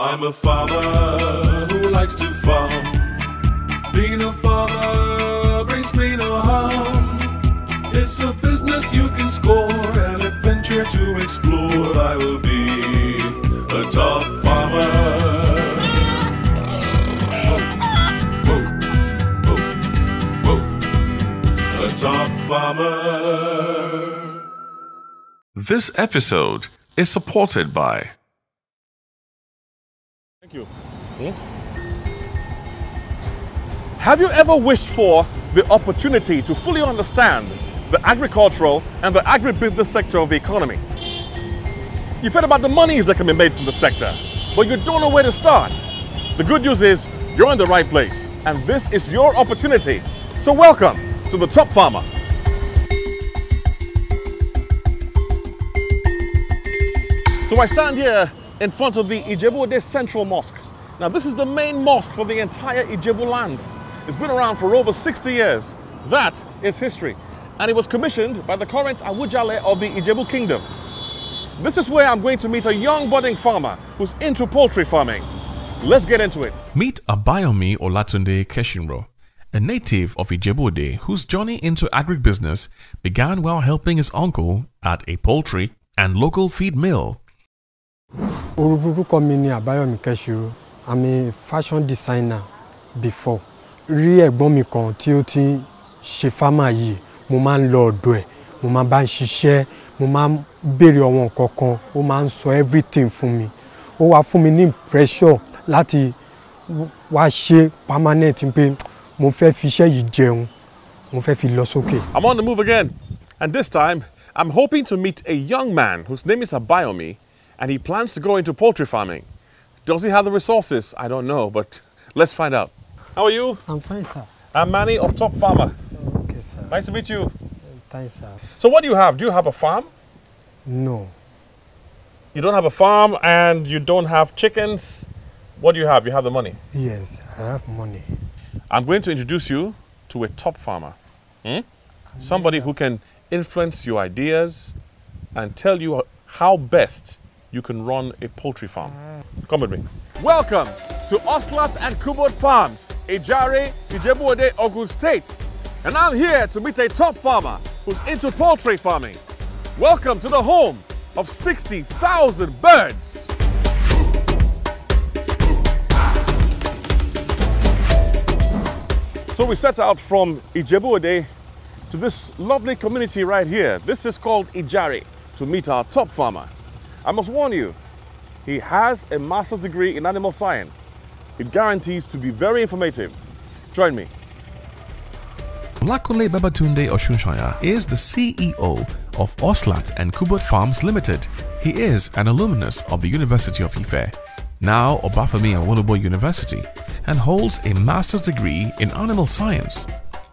I'm a farmer who likes to farm. Being a farmer brings me no harm. It's a business you can score, an adventure to explore. I will be a top farmer. Whoa, whoa, whoa, whoa. A top farmer. This episode is supported by... Thank you. Have you ever wished for the opportunity to fully understand the agricultural and the agribusiness sector of the economy? You've heard about the monies that can be made from the sector, but you don't know where to start. The good news is you're in the right place, and this is your opportunity. So welcome to the Top Farmer. So I stand here in front of the Ijebu-Ode Central Mosque. Now this is the main mosque for the entire Ijebu land. It's been around for over 60 years. That is history. And it was commissioned by the current Awujale of the Ijebu Kingdom. This is where I'm going to meet a young budding farmer who's into poultry farming. Let's get into it. Meet Abayomi Olatunde Keshinro, a native of Ijebu-Ode whose journey into agribusiness began while helping his uncle at a poultry and local feed mill. Orúkọ mi ni Abayomi Keshinro. I'm a fashion designer before. Rí ẹ̀gbọ́n mi kan tí ó ti ṣe farmer yìí, mo máa ń lọ ọ̀dọ̀ ẹ̀, mo máa bá ń ṣiṣẹ́, mo máa ń béèrè àwọn nǹkan kan, ó máa ń sọ everything fún mi. Ó wá fún mi ní pressure láti wá ṣe permanent pé mo fẹ́ fi iṣẹ́ yìí jẹun, mo fẹ́ fi lọ sókè. I'm on the move again, and this time I'm hoping to meet a young man whose name is Abayomi, and he plans to go into poultry farming. Does he have the resources? I don't know, but let's find out. How are you? I'm fine, sir. I'm Manny of Top Farmer. Okay, sir. Nice to meet you. Thanks, sir. So what do you have? Do you have a farm? No. You don't have a farm and you don't have chickens. What do you have? You have the money. Yes, I have money. I'm going to introduce you to a top farmer. Somebody who can influence your ideas and tell you how best you can run a poultry farm. Come with me. Welcome to Oslat and Kubot Farms, Ijare, Ijebu-Ode, Ogun State. And I'm here to meet a top farmer who's into poultry farming. Welcome to the home of 60,000 birds. So we set out from Ijebu-Ode to this lovely community right here. This is called Ijare, to meet our top farmer. I must warn you, he has a master's degree in animal science. It guarantees to be very informative. Join me. Olakunle Babatunde Oshunshaya is the CEO of Oslat and Kubot Farms Limited. He is an alumnus of the University of Ife, now Obafemi Awolowo University, and holds a master's degree in animal science.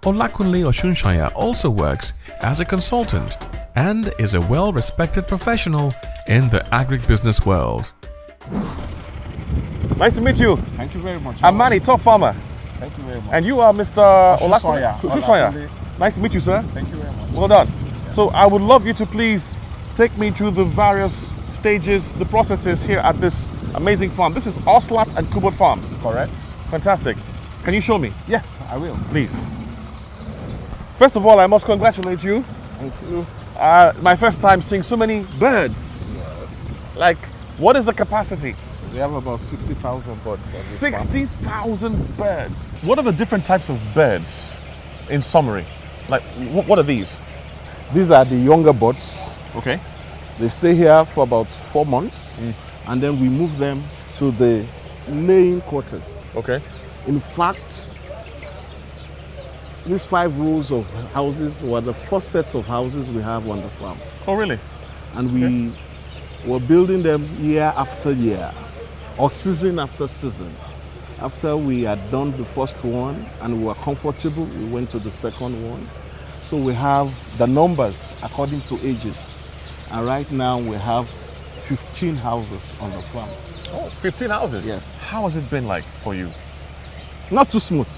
Olakunle Oshunshaya also works as a consultant and is a well-respected professional in the agribusiness world. Nice to meet you. Thank you very much. I'm Manny, top farmer. Thank you very much. And you are Mr. Oshunshaya. Nice to meet you, sir. Thank you very much. Well done. So I would love you to please take me through the various stages, the processes here at this amazing farm. This is Oslat and Kubot Farms. Correct. Fantastic. Can you show me? Yes, I will. Please. First of all, I must congratulate you. Thank you. My first time seeing so many birds. Yes. Like, what is the capacity? We have about 60,000 birds. 60,000 birds. What are the different types of birds, in summary? Like, what are these? These are the younger birds. Okay. They stay here for about 4 months, and then we move them to the laying quarters. Okay. In fact, these 5 rows of houses were the first set of houses we have on the farm. Oh, really? And we were building them year after year, or season after season. After we had done the first one and we were comfortable, we went to the second one. So we have the numbers according to ages. And right now we have 15 houses on the farm. Oh, 15 houses? Yeah. How has it been like for you? Not too smooth,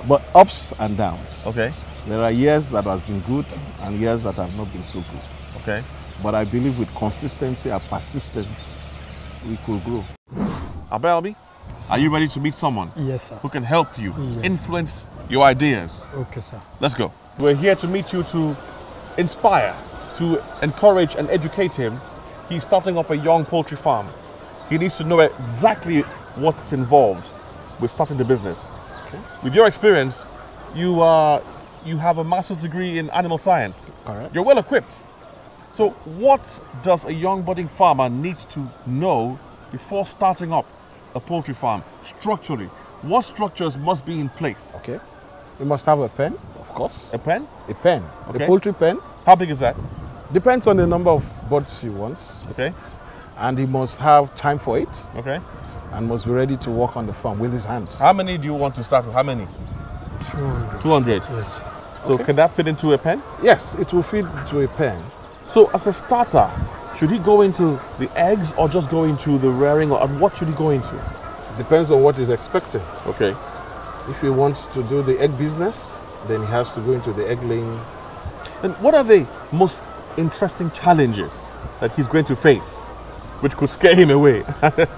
but ups and downs. Okay. There are years that have been good and years that have not been so good. Okay. But I believe with consistency and persistence, we could grow. Abayomi, are you ready to meet someone Yes, sir. who can help you Yes. influence your ideas? Okay, sir. Let's go. We're here to meet you to inspire, to encourage and educate him. He's starting up a young poultry farm. He needs to know exactly what's involved with starting the business. Okay. With your experience, you have a master's degree in animal science. Correct. You're well equipped. So what does a young budding farmer need to know before starting up a poultry farm structurally? What structures must be in place? Okay. We must have a pen, of course. A pen? A pen. Okay. A poultry pen. How big is that? Depends on the number of birds he wants. Okay. And he must have time for it Okay. and must be ready to work on the farm with his hands. How many do you want to start with? How many? 200. 200. Yes, sir. So Okay. can that fit into a pen? Yes, it will fit to a pen. So as a starter, should he go into the eggs or just go into the rearing, or what should he go into? Depends on what is expected. Okay. If he wants to do the egg business, then he has to go into the egg laying. And what are the most interesting challenges that he's going to face, which could scare him away?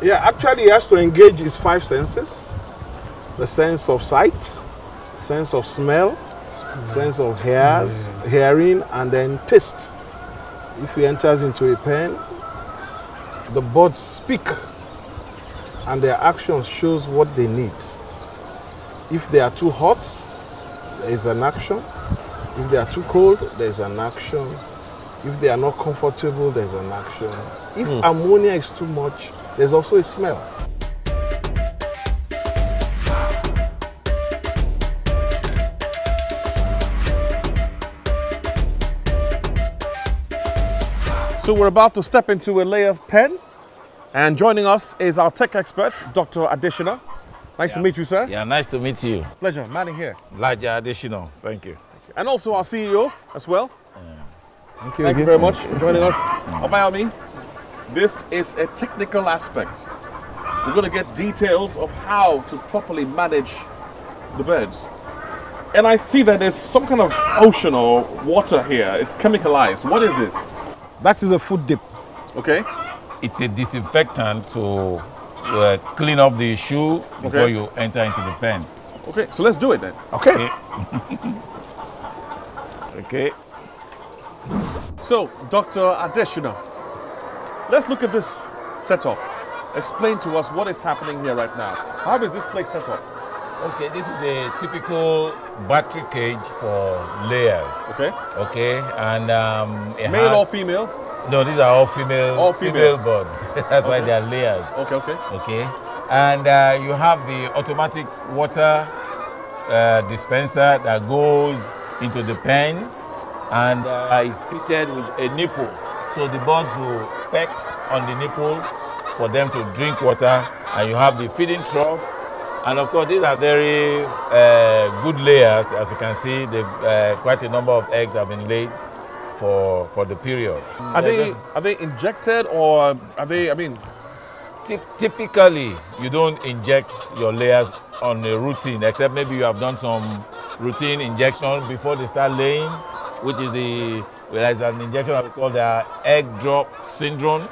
Yeah, actually he has to engage his 5 senses. The sense of sight, sense of smell, sense of hearing, and then taste. If he enters into a pen, the birds speak and their actions shows what they need. If they are too hot, there is an action. If they are too cold, there is an action. If they are not comfortable, there's an action. If ammonia is too much, there's also a smell. So we're about to step into a layer pen, and joining us is our tech expert, Dr. Adeshina. Nice to meet you, sir. Yeah, nice to meet you. Pleasure, Manny here. Laja additional. Thank you. And also our CEO as well. Thank you. Thank you very much for joining us. Obayomi, this is a technical aspect. We're going to get details of how to properly manage the birds. And I see that there's some kind of ocean or water here. It's chemicalized. What is this? That is a food dip. Okay. It's a disinfectant to clean up the shoe before Okay. you enter into the pen. Okay, so let's do it then. Okay. Okay. So, Dr. Adeshina, let's look at this setup. Explain to us what is happening here right now. How is this place set up? Okay, this is a typical battery cage for layers. Okay. Okay, and it Male has, or female? No, these are all female. All female. birds. That's why Okay. they are layers. Okay, okay. Okay, and you have the automatic water dispenser that goes into the pens, and it's fitted with a nipple, so the birds will peck on the nipple for them to drink water. And you have the feeding trough, and of course these are very good layers. As you can see, quite a number of eggs have been laid for the period. Are they injected, or are they, I mean, Typically, you don't inject your layers on a routine, except maybe you have done some routine injection before they start laying, which is there's an injection that we call the egg drop syndrome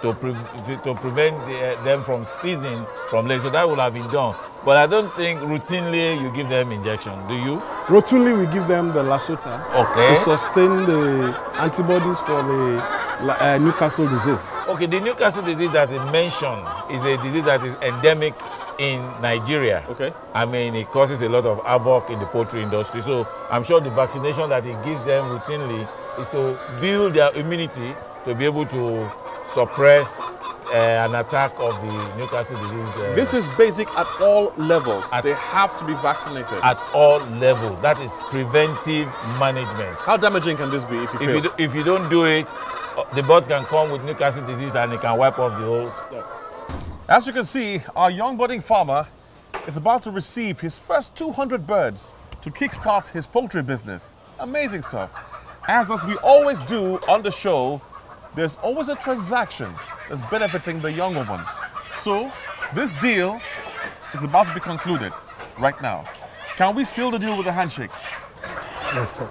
to prevent them from seizing from laying. So that would have been done. But I don't think routinely you give them injection. Do you? Routinely, we give them the Lasota Okay. to sustain the antibodies for the Newcastle disease. Okay, the Newcastle disease that is mentioned is a disease that is endemic in Nigeria. Okay. I mean, it causes a lot of havoc in the poultry industry. So I'm sure the vaccination that it gives them routinely is to build their immunity to be able to suppress an attack of the Newcastle disease. this is basic at all levels. They have to be vaccinated. At all levels. That is preventive management. How damaging can this be if you fail? If you don't do it, the birds can come with Newcastle disease and it can wipe off the whole stock. As you can see, our young budding farmer is about to receive his first 200 birds to kickstart his poultry business. Amazing stuff. As we always do on the show, there's always a transaction that's benefiting the younger ones. So this deal is about to be concluded right now. Can we seal the deal with a handshake? Yes, sir.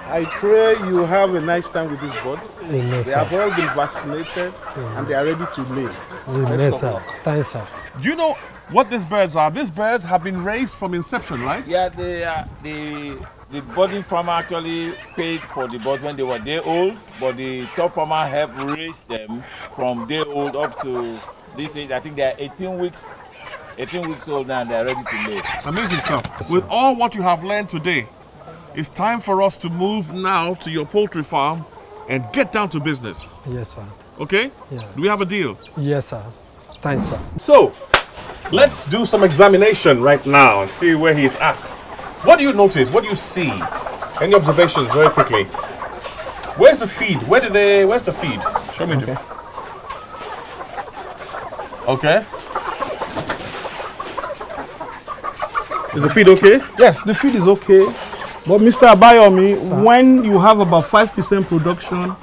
I pray you have a nice time with these birds. Amen, They sir. have all been vaccinated and they are ready to lay. Amen, Best of sir. luck. Thanks, sir. Do you know what these birds are? These birds have been raised from inception, right? Yeah, the budding farmer actually paid for the birds when they were day old, but the top farmer helped raise them from day old up to this age. I think they are 18 weeks old now and they are ready to lay. Amazing stuff. With all what you have learned today, it's time for us to move now to your poultry farm and get down to business. Yes, sir. Okay? Yeah. Do we have a deal? Yes, sir. Thanks, sir. So, let's do some examination right now and see where he's at. What do you notice? What do you see? Any observations very quickly? Where's the feed? Where's the feed? Show me. Okay. Okay. Is the feed okay? Yes, the feed is okay. But Mr. Abayomi, when you have about 5% production,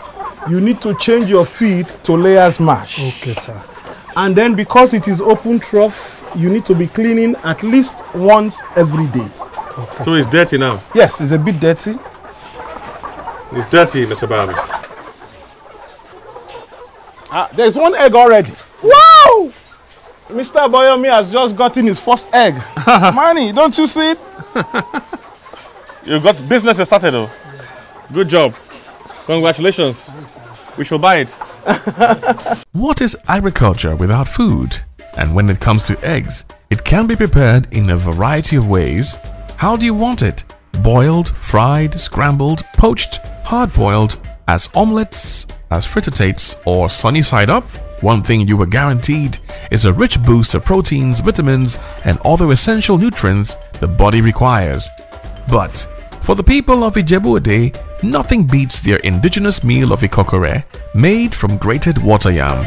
you need to change your feed to layers mash. Okay, sir. And then because it is open trough, you need to be cleaning at least once every day. Okay, So it's dirty now. Yes, it's a bit dirty. It's dirty, Mr. Barbie. There's one egg already. Wow! Mr. Abayomi has just gotten his first egg. Manny, don't you see it? You got business started though. Good job. Congratulations. We shall buy it. What is agriculture without food? And when it comes to eggs, it can be prepared in a variety of ways. How do you want it? Boiled, fried, scrambled, poached, hard-boiled, as omelets, as frittates, or sunny side up? One thing you are guaranteed is a rich boost of proteins, vitamins, and other essential nutrients the body requires. But for the people of Ijebu-Ode, nothing beats their indigenous meal of ikokore, made from grated water yam.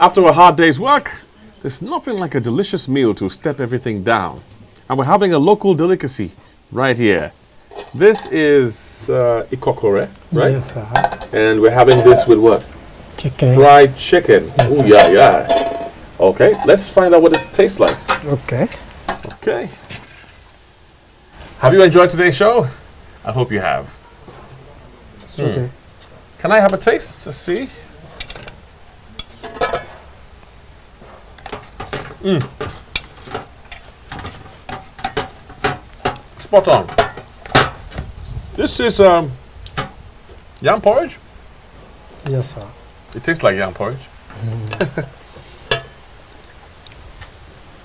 After a hard day's work, there's nothing like a delicious meal to step everything down. And we're having a local delicacy right here. This is ikokore, right? Yes, sir. And we're having this with what? Chicken. Fried chicken. Yes, Ooh, sir. yeah. Okay, let's find out what it tastes like. Okay. Okay. Have you enjoyed today's show? I hope you have. It's okay. Can I have a taste to see? Spot on. This is yam porridge. Yes, sir. It tastes like yam porridge.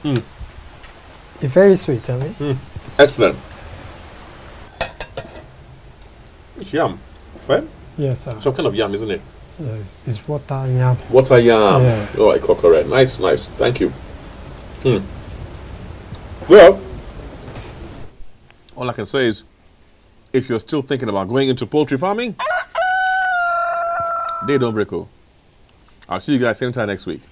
It's very sweet, I mean. Excellent. It's yam, right? Yes, sir. Some kind of yam, isn't it? Yes, it's water yam. Water yam. Yes. Oh, I cook correct. Nice, nice. Thank you. Well, all I can say is, if you're still thinking about going into poultry farming, they don't break. I'll see you guys same time next week.